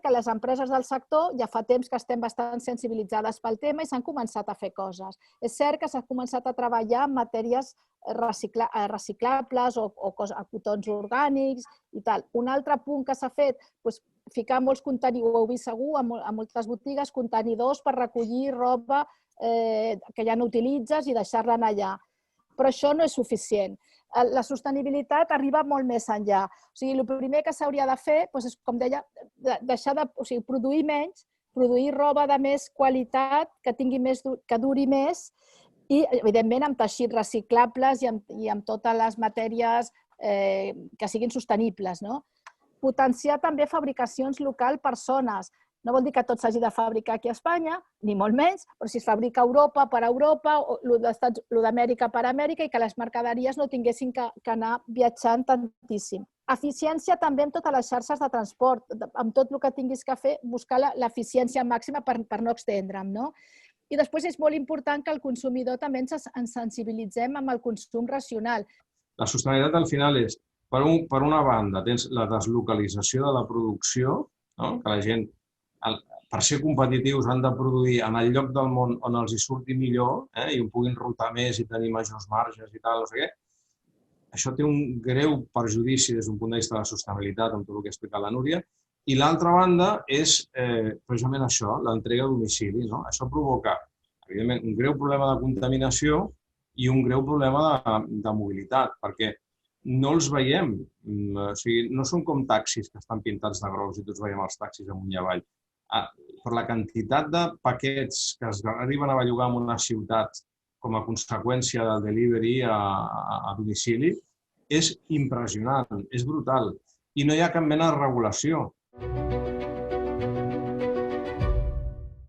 que les empreses del sector ja fa temps que estem bastant sensibilitzades pel tema i s'han començat a fer coses. És cert que s'ha començat a treballar en matèries reciclables o cotons orgànics i tal. Un altre punt que s'ha fet, ficar molts contenidors, ho heu vist segur, a moltes botigues, contenidors per recollir roba que ja no utilitzes i deixar-la allà. Però això no és suficient. La sostenibilitat arriba molt més enllà. O sigui, el primer que s'hauria de fer és, com deia, deixar de produir menys, produir roba de més qualitat, que duri més i, evidentment, amb teixits reciclables i amb totes les matèries que siguin sostenibles. Potenciar també fabricacions locals per zones. No vol dir que tot s'hagi de fabricar aquí a Espanya, ni molt menys, però si es fabrica a Europa per a Europa, el d'Amèrica per a Amèrica i que les mercaderies no tinguessin que anar viatjant tantíssim. Eficiència també en totes les xarxes de transport. Amb tot el que tinguis que fer, buscar l'eficiència màxima per no extendre'm. I després és molt important que el consumidor també ens sensibilitzem amb el consum racional. La sostenibilitat al final és, per una banda, tens la deslocalització de la producció, que la gent, per ser competitius, han de produir en el lloc del món on els hi surti millor i ho puguin rotar més i tenir majors marges i tal, no sé què. Això té un greu perjudici des d'un punt de vista de la sostenibilitat, amb tot el que ha explicat la Núria. I l'altra banda és precisament això, l'entrega a domicili. Això provoca, evidentment, un greu problema de contaminació i un greu problema de mobilitat, perquè no els veiem. O sigui, no són com taxis que estan pintats de grocs i tots veiem els taxis amunt i avall. Per la quantitat de paquets que es arriben a bellugar en una ciutat com a conseqüència del delivery a domicili és impressionant, és brutal. I no hi ha cap mena de regulació.